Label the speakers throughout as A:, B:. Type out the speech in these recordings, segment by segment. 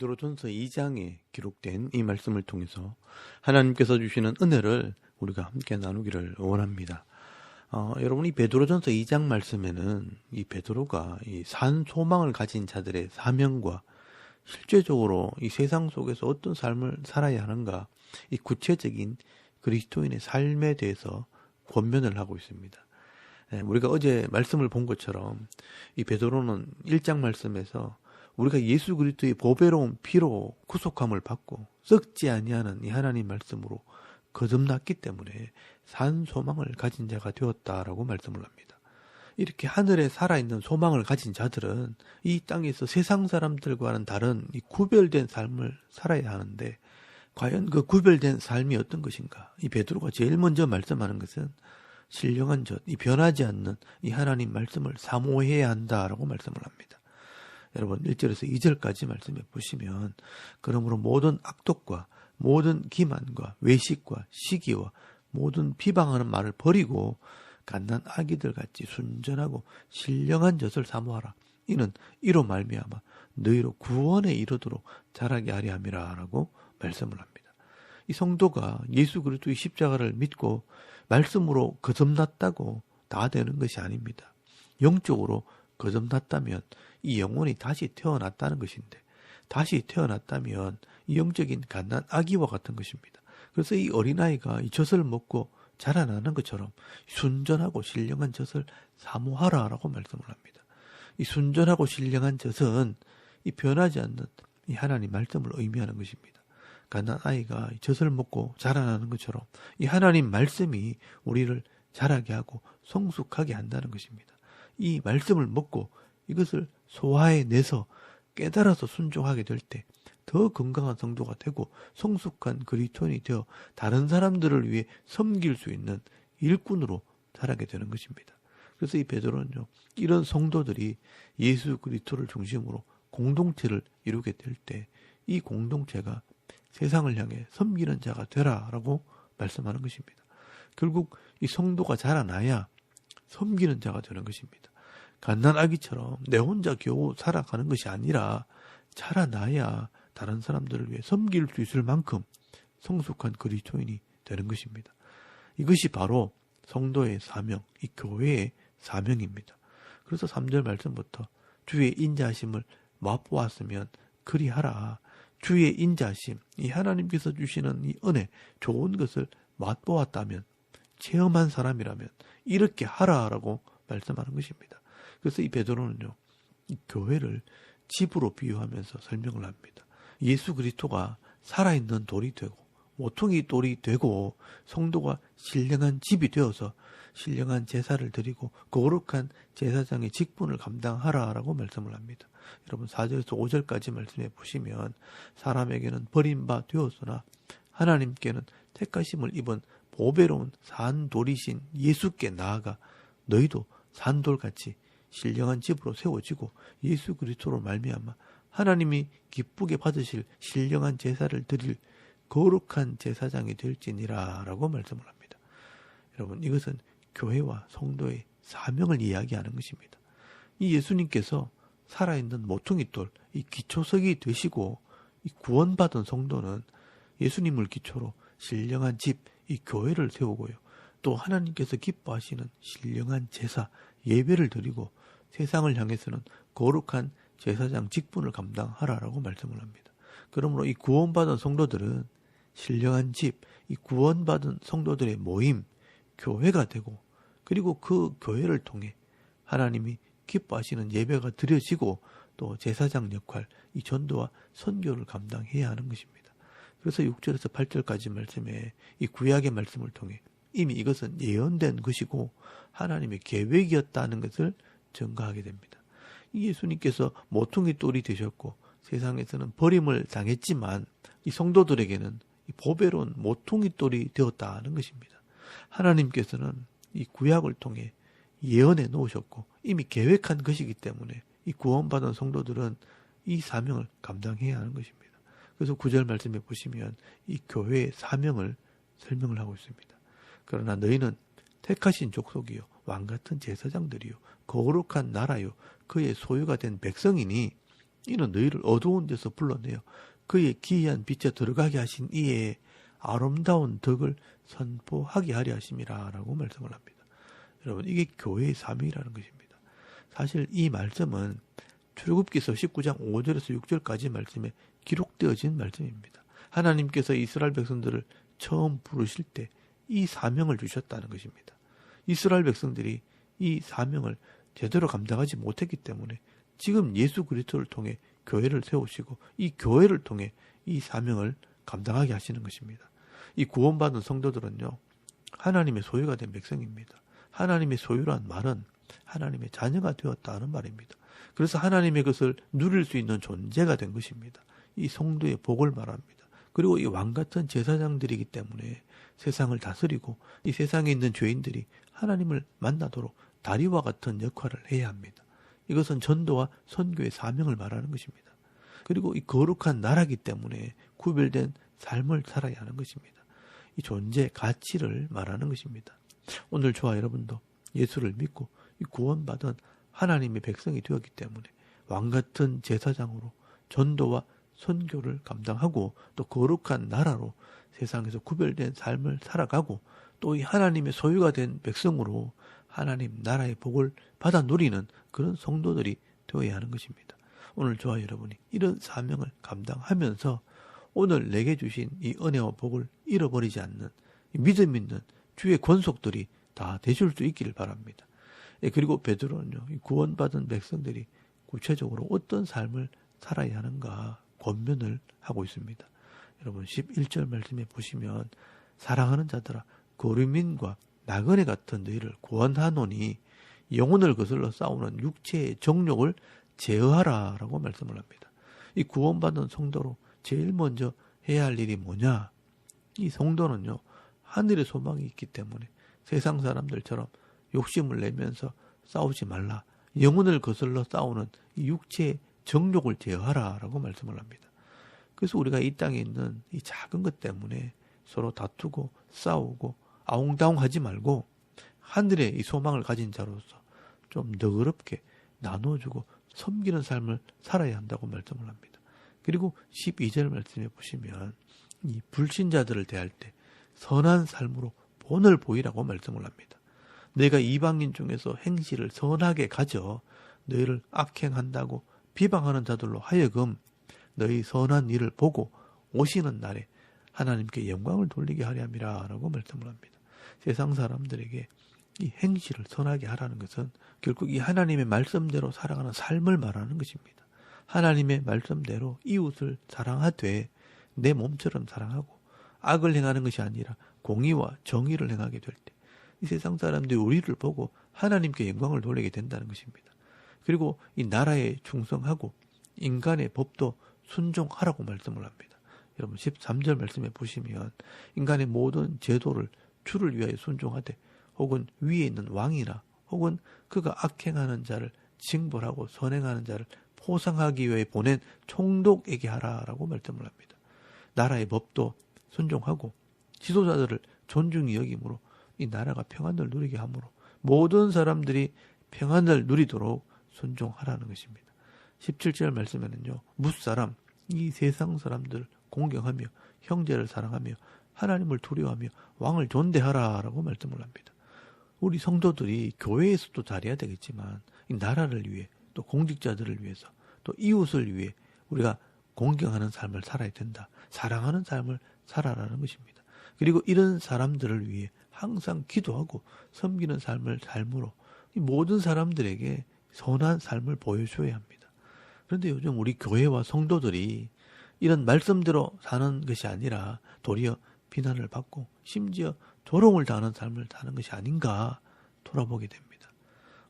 A: 베드로전서 2장에 기록된 이 말씀을 통해서 하나님께서 주시는 은혜를 우리가 함께 나누기를 원합니다. 여러분, 이 베드로전서 2장 말씀에는 이 베드로가 이 산 소망을 가진 자들의 사명과 실제적으로 이 세상 속에서 어떤 삶을 살아야 하는가, 이 구체적인 그리스도인의 삶에 대해서 권면을 하고 있습니다. 우리가 어제 말씀을 본 것처럼 이 베드로는 1장 말씀에서 우리가 예수 그리스도의 보배로운 피로 구속함을 받고 썩지 아니하는 이 하나님 말씀으로 거듭났기 때문에 산 소망을 가진 자가 되었다라고 말씀을 합니다. 이렇게 하늘에 살아있는 소망을 가진 자들은 이 땅에서 세상 사람들과는 다른 이 구별된 삶을 살아야 하는데, 과연 그 구별된 삶이 어떤 것인가? 이 베드로가 제일 먼저 말씀하는 것은 신령한 젖, 이 변하지 않는 이 하나님 말씀을 사모해야 한다라고 말씀을 합니다. 여러분, 1절에서 2절까지 말씀해 보시면, 그러므로 모든 악독과 모든 기만과 외식과 시기와 모든 비방하는 말을 버리고 갓난 아기들 같이 순전하고 신령한 젖을 사모하라. 이는 이로 말미암아 너희로 구원에 이르도록 자라게 하려 함이라 라고 말씀을 합니다. 이 성도가 예수 그리스도의 십자가를 믿고 말씀으로 거듭났다고 다 되는 것이 아닙니다. 영적으로 거듭났다면 이 영혼이 다시 태어났다는 것인데, 다시 태어났다면 이 영적인 갓난 아기와 같은 것입니다. 그래서 이 어린아이가 이 젖을 먹고 자라나는 것처럼 순전하고 신령한 젖을 사모하라라고 말씀을 합니다. 이 순전하고 신령한 젖은 이 변하지 않는 이 하나님 말씀을 의미하는 것입니다. 갓난 아이가 이 젖을 먹고 자라나는 것처럼 이 하나님 말씀이 우리를 자라게 하고 성숙하게 한다는 것입니다. 이 말씀을 먹고 이것을 소화해내서 깨달아서 순종하게 될 때 더 건강한 성도가 되고 성숙한 그리스도인이 되어 다른 사람들을 위해 섬길 수 있는 일꾼으로 자라게 되는 것입니다. 그래서 이 베드로는요, 이런 성도들이 예수 그리스도를 중심으로 공동체를 이루게 될 때 이 공동체가 세상을 향해 섬기는 자가 되라라고 말씀하는 것입니다. 결국 이 성도가 자라나야 섬기는 자가 되는 것입니다. 갓난 아기처럼 내 혼자 겨우 살아가는 것이 아니라 자라나야 다른 사람들을 위해 섬길 수 있을 만큼 성숙한 그리스도인이 되는 것입니다. 이것이 바로 성도의 사명, 이 교회의 사명입니다. 그래서 3절 말씀부터 주의 인자하심을 맛보았으면 그리하라. 주의 인자하심, 이 하나님께서 주시는 이 은혜, 좋은 것을 맛보았다면, 체험한 사람이라면 이렇게 하라라고 말씀하는 것입니다. 그래서 이 베드로는요, 이 교회를 집으로 비유하면서 설명을 합니다. 예수 그리스도가 살아있는 돌이 되고 모퉁이 돌이 되고 성도가 신령한 집이 되어서 신령한 제사를 드리고 거룩한 제사장의 직분을 감당하라라고 말씀을 합니다. 여러분, 4절에서 5절까지 말씀해 보시면, 사람에게는 버림바 되었으나 하나님께는 택하심을 입은 보배로운 산돌이신 예수께 나아가 너희도 산돌같이 신령한 집으로 세워지고 예수 그리스도로 말미암아 하나님이 기쁘게 받으실 신령한 제사를 드릴 거룩한 제사장이 될지니라 라고 말씀을 합니다. 여러분, 이것은 교회와 성도의 사명을 이야기하는 것입니다. 이 예수님께서 살아있는 모퉁이돌, 이 기초석이 되시고, 이 구원받은 성도는 예수님을 기초로 신령한 집, 이 교회를 세우고요, 또 하나님께서 기뻐하시는 신령한 제사, 예배를 드리고 세상을 향해서는 거룩한 제사장 직분을 감당하라라고 말씀을 합니다. 그러므로 이 구원받은 성도들은 신령한 집, 이 구원받은 성도들의 모임, 교회가 되고, 그리고 그 교회를 통해 하나님이 기뻐하시는 예배가 드려지고, 또 제사장 역할, 이 전도와 선교를 감당해야 하는 것입니다. 그래서 6절에서 8절까지 말씀에 이 구약의 말씀을 통해 이미 이것은 예언된 것이고 하나님의 계획이었다는 것을 증거하게 됩니다. 예수님께서 모퉁이 돌이 되셨고 세상에서는 버림을 당했지만 이 성도들에게는 이 보배로운 모퉁이 돌이 되었다는 것입니다. 하나님께서는 이 구약을 통해 예언해 놓으셨고 이미 계획한 것이기 때문에 이 구원받은 성도들은 이 사명을 감당해야 하는 것입니다. 그래서 9절 말씀해 보시면 이 교회의 사명을 설명을 하고 있습니다. 그러나 너희는 택하신 족속이요 왕같은 제사장들이요 거룩한 나라요 그의 소유가 된 백성이니 이는 너희를 어두운 데서 불러내어 그의 기이한 빛에 들어가게 하신 이의 아름다운 덕을 선포하게 하려 하심이라 라고 말씀을 합니다. 여러분, 이게 교회의 사명이라는 것입니다. 사실 이 말씀은 출애굽기서 19장 5절에서 6절까지 말씀에 기록되어진 말씀입니다. 하나님께서 이스라엘 백성들을 처음 부르실 때 이 사명을 주셨다는 것입니다. 이스라엘 백성들이 이 사명을 제대로 감당하지 못했기 때문에 지금 예수 그리스도를 통해 교회를 세우시고 이 교회를 통해 이 사명을 감당하게 하시는 것입니다. 이 구원받은 성도들은요, 하나님의 소유가 된 백성입니다. 하나님의 소유란 말은 하나님의 자녀가 되었다는 말입니다. 그래서 하나님의 것을 누릴 수 있는 존재가 된 것입니다. 이 성도의 복을 말합니다. 그리고 이 왕같은 제사장들이기 때문에 세상을 다스리고 이 세상에 있는 죄인들이 하나님을 만나도록 다리와 같은 역할을 해야 합니다. 이것은 전도와 선교의 사명을 말하는 것입니다. 그리고 이 거룩한 나라이기 때문에 구별된 삶을 살아야 하는 것입니다. 이 존재 가치를 말하는 것입니다. 오늘 저와 여러분도 예수를 믿고 이 구원받은 하나님의 백성이 되었기 때문에 왕같은 제사장으로 전도와 선교를 감당하고 또 거룩한 나라로 세상에서 구별된 삶을 살아가고 또 이 하나님의 소유가 된 백성으로 하나님 나라의 복을 받아 누리는 그런 성도들이 되어야 하는 것입니다. 오늘 저와 여러분이 이런 사명을 감당하면서 오늘 내게 주신 이 은혜와 복을 잃어버리지 않는 믿음 있는 주의 권속들이 다 되실 수 있기를 바랍니다. 그리고 베드로는요, 구원받은 백성들이 구체적으로 어떤 삶을 살아야 하는가 권면을 하고 있습니다. 여러분 11절 말씀에 보시면 사랑하는 자들아 거류민과 나그네 같은 너희를 구원하노니 영혼을 거슬러 싸우는 육체의 정욕을 제어하라 라고 말씀을 합니다. 이 구원받은 성도로 제일 먼저 해야 할 일이 뭐냐? 이 성도는요, 하늘의 소망이 있기 때문에 세상 사람들처럼 욕심을 내면서 싸우지 말라. 영혼을 거슬러 싸우는 이 육체의 정욕을 제어하라 라고 말씀을 합니다. 그래서 우리가 이 땅에 있는 이 작은 것 때문에 서로 다투고 싸우고 아웅다웅하지 말고 하늘의 이 소망을 가진 자로서 좀 너그럽게 나눠주고 섬기는 삶을 살아야 한다고 말씀을 합니다. 그리고 12절 말씀에 보시면 이 불신자들을 대할 때 선한 삶으로 본을 보이라고 말씀을 합니다. 내가 이방인 중에서 행실을 선하게 가져 너희를 악행한다고 비방하는 자들로 하여금 너희 선한 일을 보고 오시는 날에 하나님께 영광을 돌리게 하려 함이라 라고 말씀을 합니다. 세상 사람들에게 이 행실을 선하게 하라는 것은 결국 이 하나님의 말씀대로 살아가는 삶을 말하는 것입니다. 하나님의 말씀대로 이웃을 사랑하되 내 몸처럼 사랑하고 악을 행하는 것이 아니라 공의와 정의를 행하게 될 때 이 세상 사람들이 우리를 보고 하나님께 영광을 돌리게 된다는 것입니다. 그리고 이 나라에 충성하고 인간의 법도 순종하라고 말씀을 합니다. 여러분 13절 말씀에 보시면 인간의 모든 제도를 주를 위하여 순종하되 혹은 위에 있는 왕이나 혹은 그가 악행하는 자를 징벌하고 선행하는 자를 포상하기 위해 보낸 총독에게 하라라고 말씀을 합니다. 나라의 법도 순종하고 지도자들을 존중히 여김으로 이 나라가 평안을 누리게 하므로 모든 사람들이 평안을 누리도록 순종하라는 것입니다. 17절 말씀에는요, 무사람, 이 세상 사람들 공경하며 형제를 사랑하며 하나님을 두려워하며 왕을 존대하라라고 말씀을 합니다. 우리 성도들이 교회에서도 잘해야 되겠지만 이 나라를 위해 또 공직자들을 위해서 또 이웃을 위해 우리가 공경하는 삶을 살아야 된다. 사랑하는 삶을 살아라는 것입니다. 그리고 이런 사람들을 위해 항상 기도하고 섬기는 삶으로 이 모든 사람들에게 선한 삶을 보여줘야 합니다. 그런데 요즘 우리 교회와 성도들이 이런 말씀대로 사는 것이 아니라 도리어 비난을 받고 심지어 조롱을 당하는 삶을 사는 것이 아닌가 돌아보게 됩니다.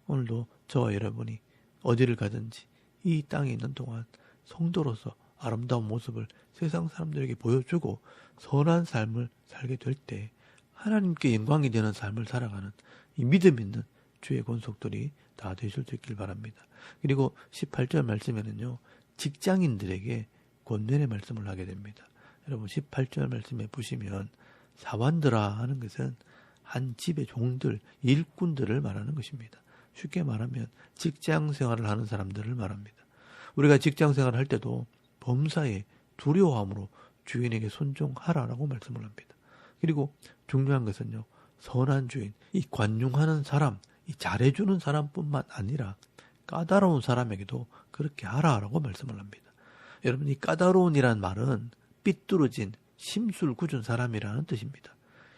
A: 오늘도 저와 여러분이 어디를 가든지 이 땅에 있는 동안 성도로서 아름다운 모습을 세상 사람들에게 보여주고 선한 삶을 살게 될 때 하나님께 영광이 되는 삶을 살아가는 이 믿음 있는 주의 권속들이 다 되실 수 있길 바랍니다. 그리고 18절 말씀에는요, 직장인들에게 권면의 말씀을 하게 됩니다. 여러분 18절 말씀에 보시면 사환들아 하는 것은 한 집의 종들, 일꾼들을 말하는 것입니다. 쉽게 말하면 직장 생활을 하는 사람들을 말합니다. 우리가 직장 생활을 할 때도 범사에 두려워함으로 주인에게 순종하라라고 말씀을 합니다. 그리고 중요한 것은요, 선한 주인, 이 관용하는 사람, 이 잘해주는 사람뿐만 아니라 까다로운 사람에게도 그렇게 하라라고 말씀을 합니다. 여러분, 이 까다로운이란 말은 삐뚤어진 심술궂은 사람이라는 뜻입니다.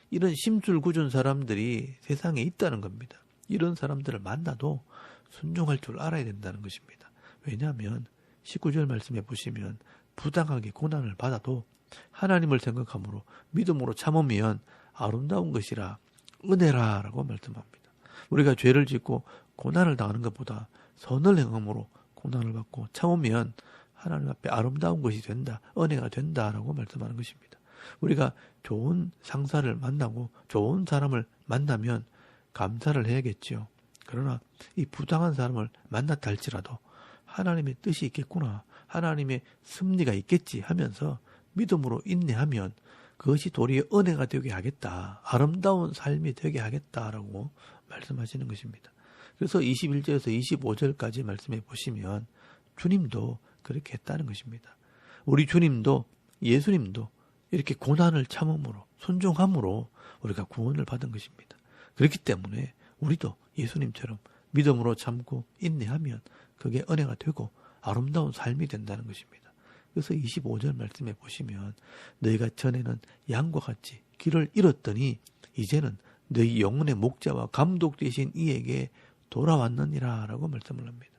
A: 이런 심술궂은 사람들이 세상에 있다는 겁니다. 이런 사람들을 만나도 순종할 줄 알아야 된다는 것입니다. 왜냐하면 19절 말씀해 보시면 부당하게 고난을 받아도 하나님을 생각함으로 믿음으로 참으면 아름다운 것이라 은혜라라고 말씀합니다. 우리가 죄를 짓고 고난을 당하는 것보다 선을 행함으로 고난을 받고 참으면 하나님 앞에 아름다운 것이 된다, 은혜가 된다라고 말씀하는 것입니다. 우리가 좋은 상사를 만나고 좋은 사람을 만나면 감사를 해야겠지요. 그러나 이 부당한 사람을 만났다 할지라도 하나님의 뜻이 있겠구나, 하나님의 섭리가 있겠지 하면서 믿음으로 인내하면 그것이 도리어 은혜가 되게 하겠다, 아름다운 삶이 되게 하겠다라고 말씀하시는 것입니다. 그래서 21절에서 25절까지 말씀해 보시면 주님도 그렇게 했다는 것입니다. 우리 주님도, 예수님도 이렇게 고난을 참음으로, 순종함으로 우리가 구원을 받은 것입니다. 그렇기 때문에 우리도 예수님처럼 믿음으로 참고 인내하면 그게 은혜가 되고 아름다운 삶이 된다는 것입니다. 그래서 25절 말씀해 보시면 너희가 전에는 양과 같이 길을 잃었더니 이제는 너희 영혼의 목자와 감독 되신 이에게 돌아왔느니라 라고 말씀을 합니다.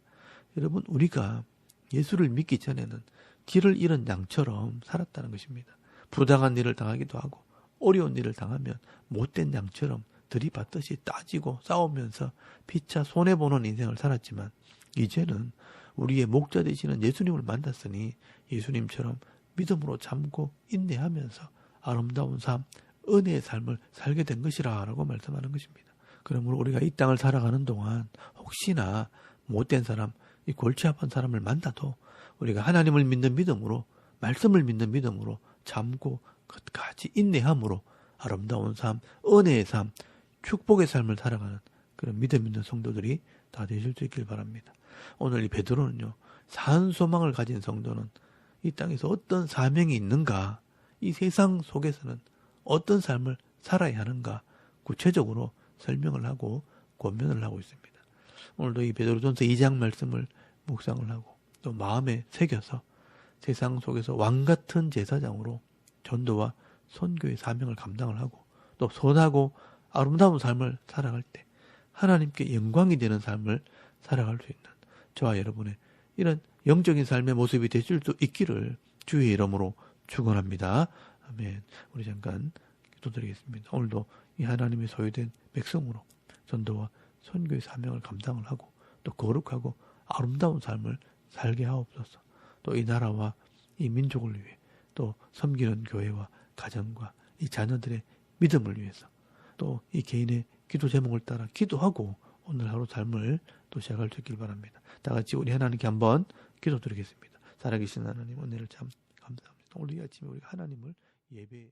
A: 여러분, 우리가 예수를 믿기 전에는 길을 잃은 양처럼 살았다는 것입니다. 부당한 일을 당하기도 하고 어려운 일을 당하면 못된 양처럼 들이받듯이 따지고 싸우면서 피차 손해보는 인생을 살았지만 이제는 우리의 목자 되시는 예수님을 만났으니 예수님처럼 믿음으로 참고 인내하면서 아름다운 삶, 은혜의 삶을 살게 된 것이라 라고 말씀하는 것입니다. 그러므로 우리가 이 땅을 살아가는 동안 혹시나 못된 사람, 이 골치 아픈 사람을 만나도 우리가 하나님을 믿는 믿음으로, 말씀을 믿는 믿음으로 참고 끝까지 인내함으로 아름다운 삶, 은혜의 삶, 축복의 삶을 살아가는 그런 믿음 있는 성도들이 다 되실 수 있길 바랍니다. 오늘 이 베드로는요, 산 소망을 가진 성도는 이 땅에서 어떤 사명이 있는가, 이 세상 속에서는 어떤 삶을 살아야 하는가 구체적으로 설명을 하고 권면을 하고 있습니다. 오늘도 이 베드로전서 2장 말씀을 묵상을 하고 또 마음에 새겨서 세상 속에서 왕같은 제사장으로 전도와 선교의 사명을 감당을 하고 또 선하고 아름다운 삶을 살아갈 때 하나님께 영광이 되는 삶을 살아갈 수 있는 저와 여러분의 이런 영적인 삶의 모습이 되실 수 있기를 주의 이름으로 축원합니다. 아멘. 우리 잠깐 기도드리겠습니다. 오늘도 이 하나님의 소유된 백성으로 전도와 선교의 사명을 감당을 하고 또 거룩하고 아름다운 삶을 살게 하옵소서. 또 이 나라와 이 민족을 위해 또 섬기는 교회와 가정과 이 자녀들의 믿음을 위해서 또 이 개인의 기도 제목을 따라 기도하고 오늘 하루 삶을 또 시작할 수 있길 바랍니다. 다 같이 우리 하나님께 한번 기도드리겠습니다. 살아계신 하나님, 은혜를 참 감사합니다. 오늘 이 아침에 우리가 하나님을 예배